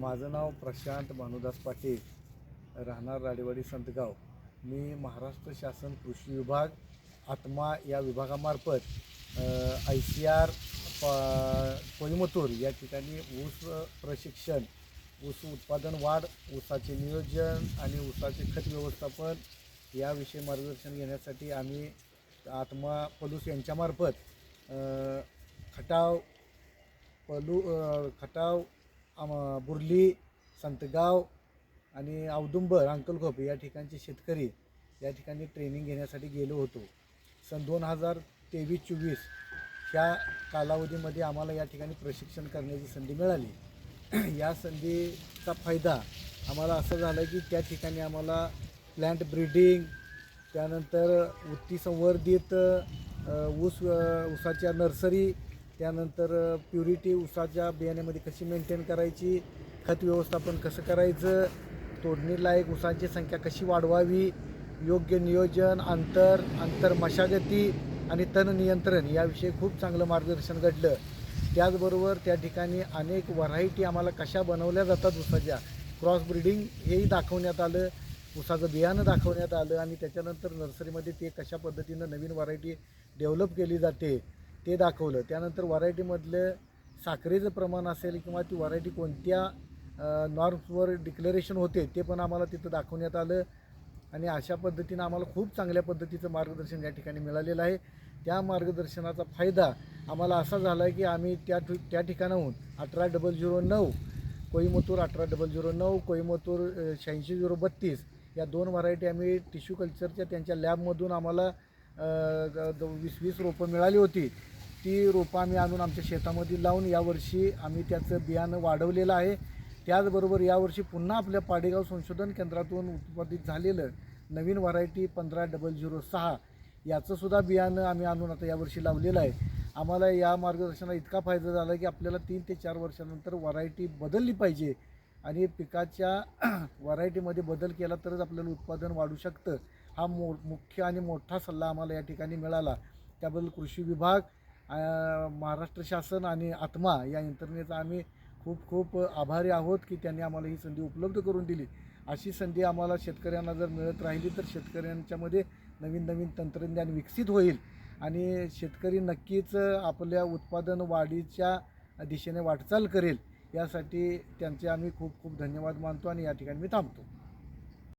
माझं नाव प्रशांत भानुदास पाटील, राहणार राडेवाडी संतगाव. मी महाराष्ट्र शासन कृषी विभाग आत्मा या विभागामार्फत ICR कोईमतूर या ठिकाणी ऊस प्रशिक्षण, ऊस उत्पादन वाढ, ऊसाचे नियोजन आणि ऊसाचे खत व्यवस्थापन याविषयी मार्गदर्शन घेण्यासाठी आम्ही आत्मा पलूस यांच्यामार्फत खटाव बुर्ली, संतगाव आणि औदुंबर, अंकलखोप या ठिकाणचे शेतकरी या ठिकाणी ट्रेनिंग घेण्यासाठी गेलो होतो. सन 2023-24 ह्या कालावधीमध्ये आम्हाला या ठिकाणी प्रशिक्षण करण्याची संधी मिळाली. या संधीचा फायदा आम्हाला असं झाला की त्या ठिकाणी आम्हाला प्लॅन्ट ब्रीडिंग, त्यानंतर उत्ती संवर्धित ऊसाच्या नर्सरी, त्यानंतर प्युरिटी ऊसाच्या बियाण्यामध्ये कशी मेंटेन करायची, खत व्यवस्थापन कसं करायचं, तोडणीलायक ऊसांची संख्या कशी वाढवावी, योग्य नियोजन, अंतर मशागती आणि तण नियंत्रण याविषयी खूप चांगलं मार्गदर्शन घडलं. त्याचबरोबर त्या ठिकाणी अनेक व्हरायटी आम्हाला कशा बनवल्या जातात ऊसाच्या, क्रॉस ब्रीडिंग हेही दाखवण्यात आलं, ऊसाचं बियाणं दाखवण्यात आलं आणि त्याच्यानंतर नर्सरीमध्ये ते कशा पद्धतीनं नवीन व्हरायटी डेव्हलप केली जाते ते दाखवलं. त्यानंतर व्हरायटीमधलं साखरेचं प्रमाण असेल किंवा ती व्हरायटी कोणत्या नॉर्म्सवर डिक्लेरेशन होते ते पण आम्हाला तिथं दाखवण्यात आलं आणि अशा पद्धतीनं आम्हाला खूप चांगल्या पद्धतीचं मार्गदर्शन या ठिकाणी मिळालेलं आहे. त्या मार्गदर्शनाचा फायदा आम्हाला असा झाला आहे की आम्ही त्या ठिकाणाहून 18009 कोईमतूर, 18009 कोईमतूर, 8632 या 2 व्हरायटी आम्ही टिश्यू कल्चरच्या त्यांच्या लॅबमधून आम्हाला 20 रोपं मिळाली होती. ती रोपं आम्ही आणून आमच्या शेतामध्ये लावून यावर्षी आम्ही त्याचं बियाणं वाढवलेलं आहे. त्याचबरोबर यावर्षी पुन्हा आपल्या पाडेगाव संशोधन केंद्रातून उत्पादित झालेलं नवीन व्हरायटी 15006 याचंसुद्धा बियाणं आम्ही आणून आता यावर्षी लावलेलं आहे. आम्हाला या मार्गदर्शनाला इतका फायदा झाला की आपल्याला 3 ते 4 वर्षानंतर व्हरायटी बदलली पाहिजे आणि पिकाच्या व्हरायटीमध्ये बदल केला तरच आपल्याला उत्पादन वाढू शकतं. हा मुख्य आणि मोठा सल्ला आम्हाला या ठिकाणी मिळाला. त्याबद्दल कृषी विभाग, महाराष्ट्र शासन आणि आत्मा या यंत्रणेचा आम्ही खूप खूप आभारी आहोत की त्यांनी आम्हाला ही संधी उपलब्ध करून दिली. अशी संधी आम्हाला शेतकऱ्यांना जर मिळत राहिली तर शेतकऱ्यांच्यामध्ये नवीन नवीन तंत्रज्ञान विकसित होईल आणि शेतकरी नक्कीच आपल्या उत्पादन वाढीच्या दिशेने वाटचाल करेल. यासाठी त्यांचे आम्ही खूप खूप धन्यवाद मानतो आणि या ठिकाणी मी थांबतो.